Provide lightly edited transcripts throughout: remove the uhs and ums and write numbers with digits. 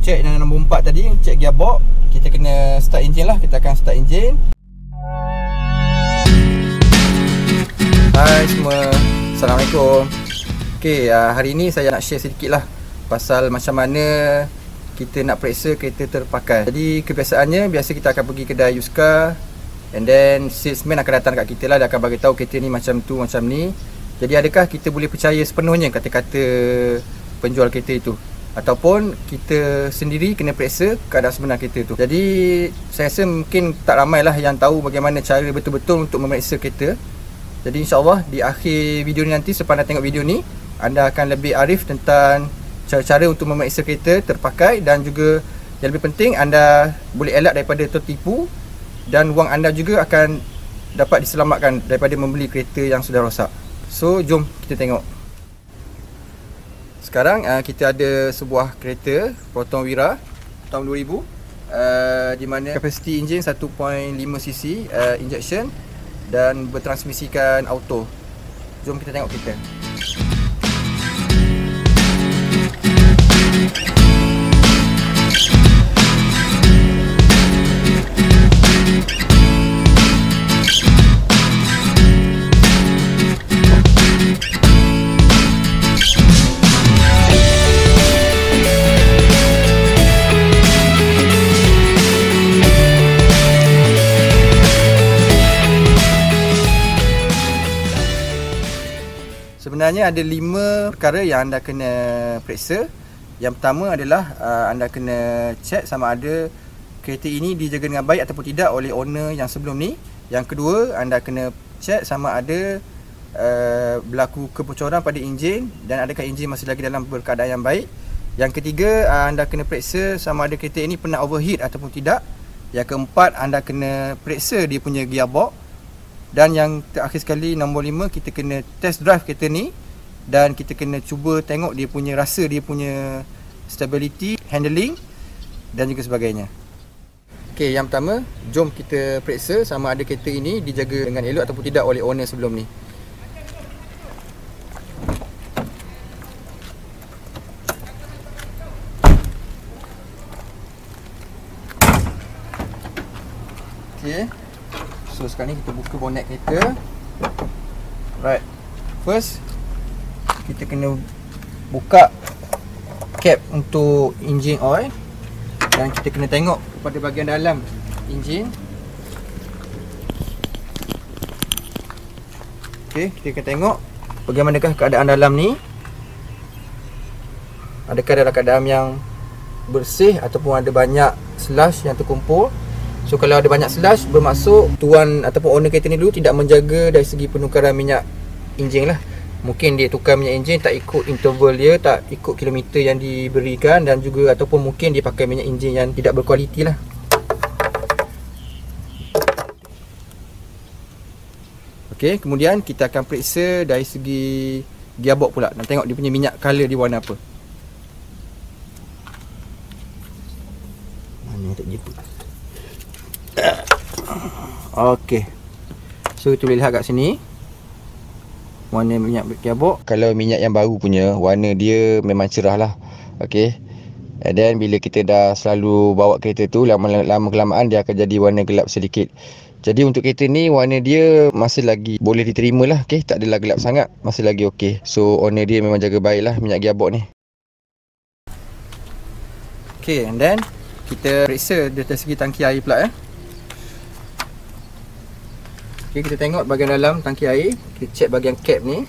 check yang nombor 4 tadi, check gearbox. Kita kena start engine lah. Kita akan start engine. Hai semua, Assalamualaikum. Okay, hari ni saya nak share sedikit lah pasal macam mana kita nak periksa kereta terpakai. Jadi kebiasaannya, biasa kita akan pergi kedai used car, and then salesman akan datang kat kita lah. Dia akan bagi tahu kereta ni macam tu, macam ni. Jadi adakah kita boleh percaya sepenuhnya kata-kata penjual kereta itu, ataupun kita sendiri kena periksa keadaan sebenar kereta tu. Jadi saya rasa mungkin tak ramai lah yang tahu bagaimana cara betul-betul untuk memeriksa kereta. Jadi insyaAllah di akhir video ni nanti, selepas anda tengok video ni, anda akan lebih arif tentang cara-cara untuk memeriksa kereta terpakai. Dan juga yang lebih penting, anda boleh elak daripada tertipu, dan wang anda juga akan dapat diselamatkan daripada membeli kereta yang sudah rosak. So jom kita tengok. Sekarang kita ada sebuah kereta Proton Wira tahun 2000, di mana kapasiti enjin 1.5cc injection dan bertransmisikan auto. Jom kita tengok kereta. Sebenarnya ada 5 perkara yang anda kena periksa. Yang pertama adalah anda kena check sama ada kereta ini dijaga dengan baik ataupun tidak oleh owner yang sebelum ni. Yang kedua, anda kena check sama ada berlaku kebocoran pada enjin dan adakah enjin masih lagi dalam keadaan yang baik. Yang ketiga, anda kena periksa sama ada kereta ini pernah overheat ataupun tidak. Yang keempat, anda kena periksa dia punya gearbox. Dan yang terakhir sekali, nombor 5, kita kena test drive kereta ni dan kita kena cuba tengok dia punya rasa, dia punya stability, handling dan juga sebagainya. Okey, yang pertama, jom kita periksa sama ada kereta ini dijaga dengan elok ataupun tidak oleh owner sebelum ni. Okey. So sekarang ni kita buka bonnet kereta. Right. First, kita kena buka cap untuk engine oil. Dan kita kena tengok pada bahagian dalam engine. Okay, kita kena tengok bagaimanakah keadaan dalam ni. Adakah dalam keadaan yang bersih ataupun ada banyak slush yang terkumpul. So kalau ada banyak slush, bermaksud tuan ataupun owner kereta ni dulu tidak menjaga dari segi penukaran minyak enjin lah. Mungkin dia tukar minyak enjin tak ikut interval dia, tak ikut kilometer yang diberikan, dan juga ataupun mungkin dia pakai minyak enjin yang tidak berkualiti lah. Okey, kemudian kita akan periksa dari segi gearbox pula dan tengok dia punya minyak color dia warna apa. Mana tak gitu. Okey. So kita boleh lihat kat sini warna minyak gearbox. Kalau minyak yang baru punya, warna dia memang cerah lah. Okey. And then bila kita dah selalu bawa kereta tu, lama kelamaan dia akan jadi warna gelap sedikit. Jadi untuk kereta ni, warna dia masih lagi boleh diterima lah. Okey, tak adalah gelap sangat, masih lagi okey. So owner dia memang jaga baik lah minyak gearbox ni. Okey, and then kita periksa dari segi tangki air pula . Okay, kita tengok bahagian dalam tangki air. Kita check bahagian cap ni.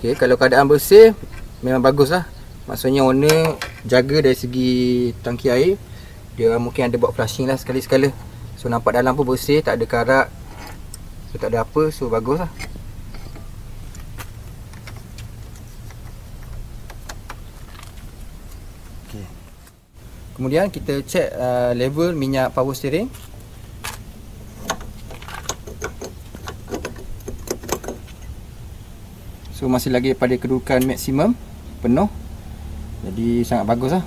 Okay, kalau keadaan bersih, memang bagus lah. Maksudnya owner jaga dari segi tangki air. Dia mungkin ada buat flushing lah sekali-sekala. So nampak dalam pun bersih, tak ada karat, so tak ada apa, so bagus lah. Okay. Kemudian kita check level minyak power steering. So masih lagi pada kedudukan maksimum, penuh. Jadi sangat bagus lah.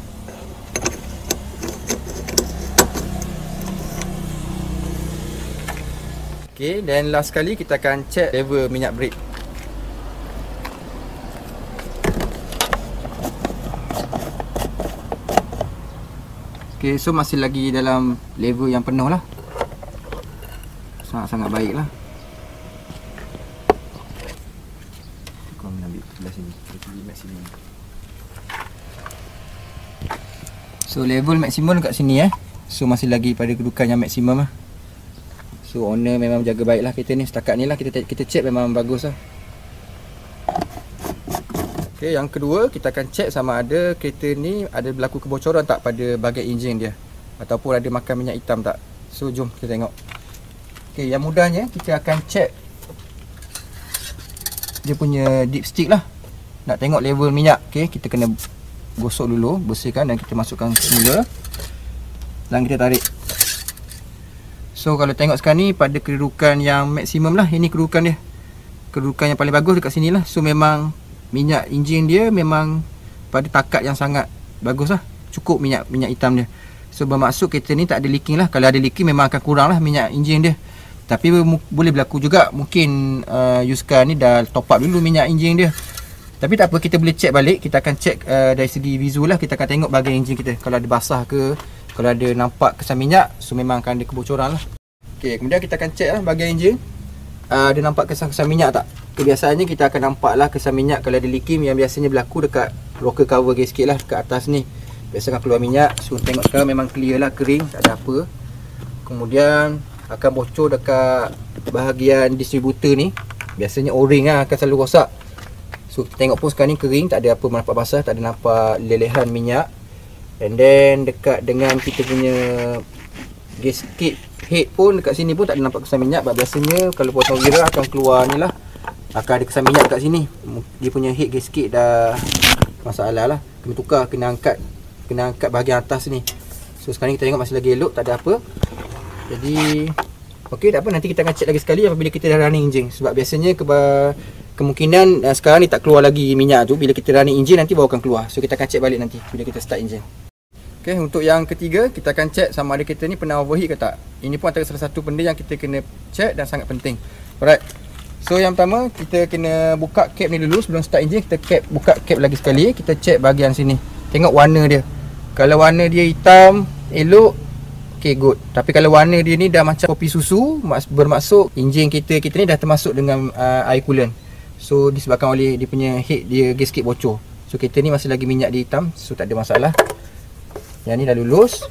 Okay, dan last sekali kita akan check level minyak brake. Okay, so masih lagi dalam level yang penuh lah. Sangat-sangat baik lah. Kau ambil sebelah sini, level maksimum. So level maksimum dekat sini So masih lagi pada kedudukan yang maksimum lah. So owner memang jaga baik lah kereta ni. Setakat ni lah kita check memang bagus lah. Okay, yang kedua kita akan check sama ada kereta ni ada berlaku kebocoran tak pada bahagian enjin dia, ataupun ada makan minyak hitam tak. So jom kita tengok. Okay, yang mudahnya kita akan check dia punya dipstick lah. Nak tengok level minyak. Okay, kita kena gosok dulu, bersihkan dan kita masukkan semula dan kita tarik. So kalau tengok sekarang ni pada kedudukan yang maksimum lah. Ini kedudukan dia, kedudukan yang paling bagus dekat sini lah. So memang minyak enjin dia memang pada takat yang sangat bagus lah. Cukup minyak hitam dia. So bermaksud kereta ni tak ada leaking lah. Kalau ada leaking memang akan kurang lah minyak enjin dia. Tapi boleh berlaku juga mungkin Yuska ni dah top up dulu minyak enjin dia. Tapi tak apa, kita boleh check balik. Kita akan check dari segi visual lah. Kita akan tengok bahagian enjin kita, kalau ada basah ke, kalau ada nampak kesan minyak, so memang akan ada kebocoran lah. Okay, kemudian kita akan check lah bahagian enjin. Ada nampak kesan-kesan minyak tak? Kebiasaannya kita akan nampak lah kesan minyak kalau ada leaking yang biasanya berlaku dekat rocker cover sikit lah, dekat atas ni. Biasa akan keluar minyak. So tengok sekarang memang clear lah, kering, tak ada apa. Kemudian akan bocor dekat bahagian distributor ni. Biasanya o-ring lah akan selalu rosak. So kita tengok pun sekarang ni kering, tak ada apa nampak basah, tak ada nampak lelehan minyak. And then dekat dengan kita punya gasket head pun, dekat sini pun tak ada nampak kesan minyak. Biasanya kalau potong gira akan keluar ni lah, akan ada kesan minyak dekat sini. Dia punya head gasket dah masalah lah, kena tukar, kena angkat bahagian atas ni. So sekarang ni kita tengok masih lagi elok, tak ada apa. Jadi okey, tak apa, nanti kita akan check lagi sekali apabila kita dah running enjin. Sebab biasanya kemungkinan sekarang ni tak keluar lagi minyak tu. Bila kita running enjin nanti baru akan keluar. So kita akan check balik nanti bila kita start enjin. Okay, untuk yang ketiga kita akan check sama ada kereta ni pernah overheat ke tak. Ini pun antara salah satu benda yang kita kena check dan sangat penting. Alright, so yang pertama kita kena buka cap ni dulu. Sebelum start enjin kita buka cap lagi sekali. Kita check bahagian sini, tengok warna dia. Kalau warna dia hitam, elok, okay, good. Tapi kalau warna dia ni dah macam kopi susu, bermaksud enjin kita ni dah termasuk dengan air coolant. So disebabkan oleh dia punya head dia gasket bocor. So kereta ni masih lagi minyak dia hitam, so tak ada masalah. Yang ni dah lulus.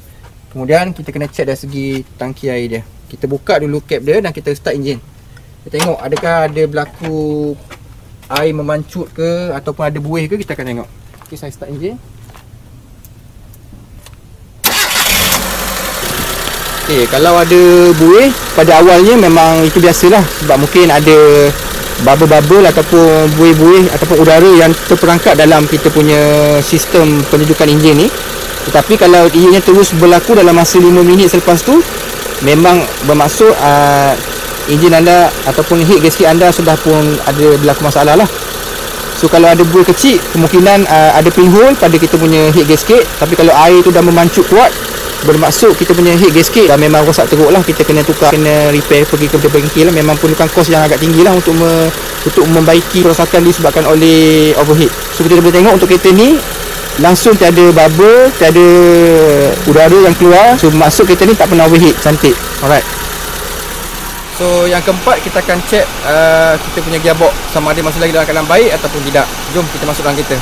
Kemudian kita kena check dari segi tangki air dia. Kita buka dulu cap dia dan kita start enjin. Kita tengok adakah ada berlaku air memancut ke ataupun ada buih ke, kita akan tengok. Okay, saya start enjin. Okay, kalau ada buih pada awalnya memang itu biasalah. Sebab mungkin ada bubble-bubble ataupun buih-buih ataupun udara yang terperangkap dalam kita punya sistem penyejukan enjin ni. Tetapi kalau ianya terus berlaku dalam masa 5 minit selepas tu, memang bermaksud enjin anda ataupun head gasket anda sudah pun ada berlaku masalah lah. So kalau ada buih kecil, kemungkinan ada pinhole pada kita punya head gasket. Tapi kalau air tu dah memancut kuat, bermaksud kita punya head gasket dah memang rosak teruk lah. Kita kena tukar, kena repair, pergi ke bengkel lah. Memang perlukan kos yang agak tinggi lah untuk membaiki kerosakan disebabkan oleh overheat. So kita boleh tengok untuk kereta ni langsung tiada bubble, tiada udara yang keluar. So bermaksud kereta ni tak pernah overheat, cantik. Alright, so yang keempat kita akan check kita punya gearbox sama ada masih lagi dalam keadaan baik ataupun tidak. Jom kita masuk dalam kereta.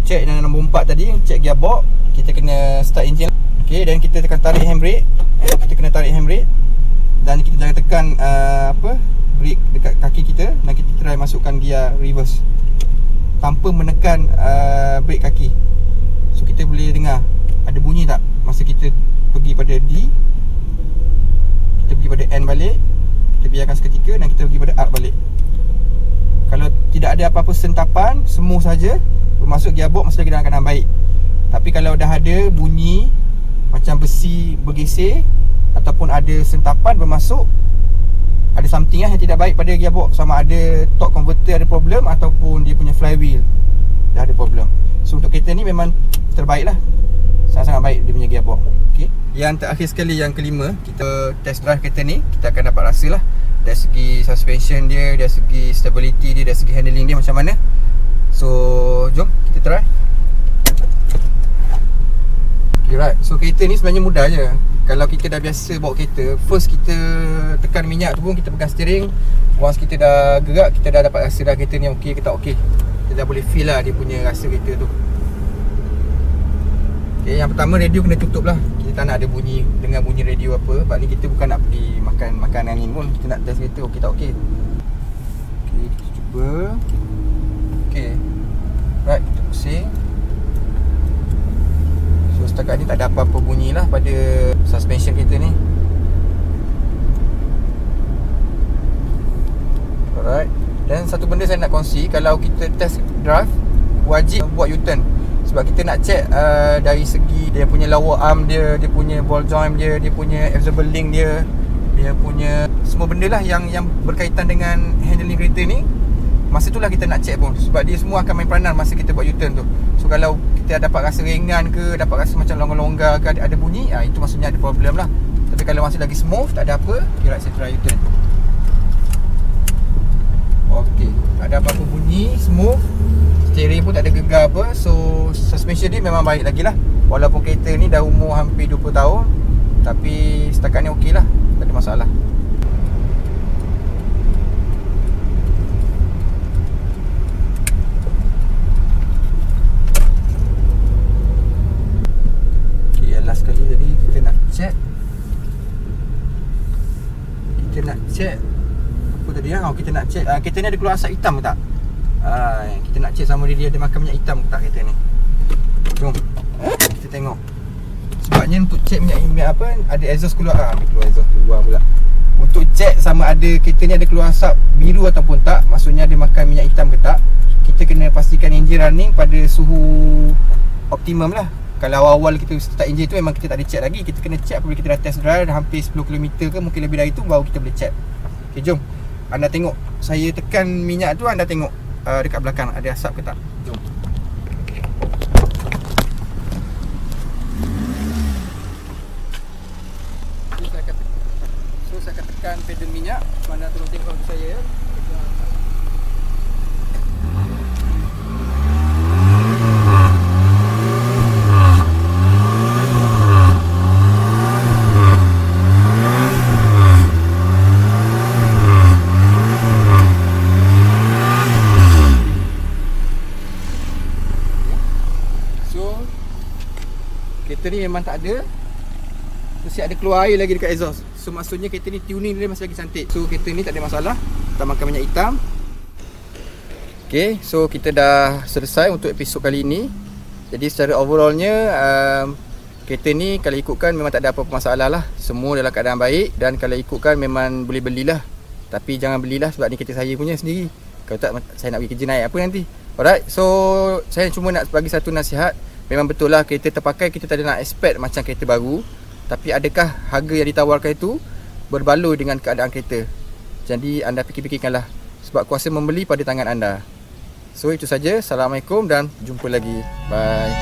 Check yang nombor 4 tadi, check gearbox. Kita kena start engine. Okey, dan kita tekan tarik handbrake. Kita kena tarik handbrake dan kita jangan tekan brake dekat kaki kita, dan kita try masukkan gear reverse tanpa menekan brake kaki. So kita boleh dengar ada bunyi tak masa kita pergi pada D, kita pergi pada N balik, kita biarkan seketika dan kita pergi pada R balik. Kalau tidak ada apa-apa sentapan, smooth saja, bermaksud gearbox masih lagi dalam keadaan baik. Tapi kalau dah ada bunyi macam besi bergeser ataupun ada sentapan, bermaksud ada something yang tidak baik pada gearbox. Sama ada torque converter ada problem ataupun dia punya flywheel dah ada problem. So untuk kereta ni memang terbaik lah. sangat-sangat baik dia punya gearbox. Okey. Yang terakhir sekali, yang kelima, kita test drive kereta ni. Kita akan dapat rasa lah dari segi suspension dia, dari segi stability dia, dari segi handling dia macam mana. So jom kita try. Okay, right. So kereta ni sebenarnya mudah je. Kalau kita dah biasa bawa kereta, first kita tekan minyak tu pun, kita pegang steering. Once kita dah gerak, kita dah dapat rasa dah kereta ni okey ke tak okey. Kita dah boleh feel lah dia punya rasa kereta tu. Okay, yang pertama, radio kena tutup lah. Kita tak nak ada bunyi, dengar bunyi radio apa. Sebab ni kita bukan nak pergi makan makanan angin pun. Kita nak test kereta okey tak okey. Okay, kita cuba. Okay, right, kita pusing. So setakat ni tak ada apa-apa bunyi lah pada suspension kereta ni. Alright. Dan satu benda saya nak kongsi, kalau kita test drive, wajib buat U-turn. Sebab kita nak check dari segi dia punya lower arm dia, dia punya ball joint dia, dia punya absorber link dia, dia punya semua benda lah yang berkaitan dengan handling kereta ni. Masa tu lah kita nak check pun. Sebab dia semua akan main peranan masa kita buat U-turn tu. So kalau kita dapat rasa ringan ke, dapat rasa macam longgar-longgar ke, ada bunyi, itu maksudnya ada problem lah. Tapi kalau masih lagi smooth, tak ada apa, kira saya try U-turn. Okey, tak ada apa-apa bunyi, smooth. Steering pun tak ada gegar apa. So suspension dia memang baik lagi lah. Walaupun kereta ni dah umur hampir 20 tahun, tapi setakat ni okey lah, tak ada masalah. Last sekali tadi kita nak check. Kita nak check apa tadi ya? Kita nak check kereta ni ada keluar asap hitam ke tak? Kita nak check sama dia ada makan minyak hitam ke tak kereta ni. Jom kita tengok. Sebabnya untuk check minyak apa, ada exhaust keluar. Keluar exhaust keluar pula. Untuk check sama ada kereta ni ada keluar asap biru ataupun tak, maksudnya dia makan minyak hitam ke tak, kita kena pastikan enjin running pada suhu optimum lah. Kalau awal-awal kita start enjin tu memang kita tak ada check lagi. Kita kena check apabila kita dah test drive hampir 10 km ke, mungkin lebih dari itu, baru kita boleh check. Okay, jom. Anda tengok, saya tekan minyak tu, anda tengok dekat belakang ada asap ke tak. Jom. So saya akan tekan pedal minyak. Mana tolong tengok saya. Kereta ni memang tak ada. Mesti ada keluar air lagi dekat exhaust. So maksudnya kereta ni tuning dia masih lagi cantik. So kereta ni tak ada masalah, tak makan minyak hitam. Okay, so kita dah selesai untuk episod kali ini. Jadi secara overallnya kereta ni kalau ikutkan memang tak ada apa-apa masalah lah. Semua dalam keadaan baik. Dan kalau ikutkan memang boleh belilah. Tapi jangan belilah sebab ni kereta saya punya sendiri. Kalau tak, saya nak pergi kerja naik apa nanti. Alright, so saya cuma nak bagi satu nasihat. Memang betul lah kereta terpakai kita tak ada nak expect macam kereta baru. Tapi adakah harga yang ditawarkan itu berbaloi dengan keadaan kereta? Jadi anda fikir-fikirkanlah. Sebab kuasa membeli pada tangan anda. So itu saja. Assalamualaikum dan jumpa lagi. Bye.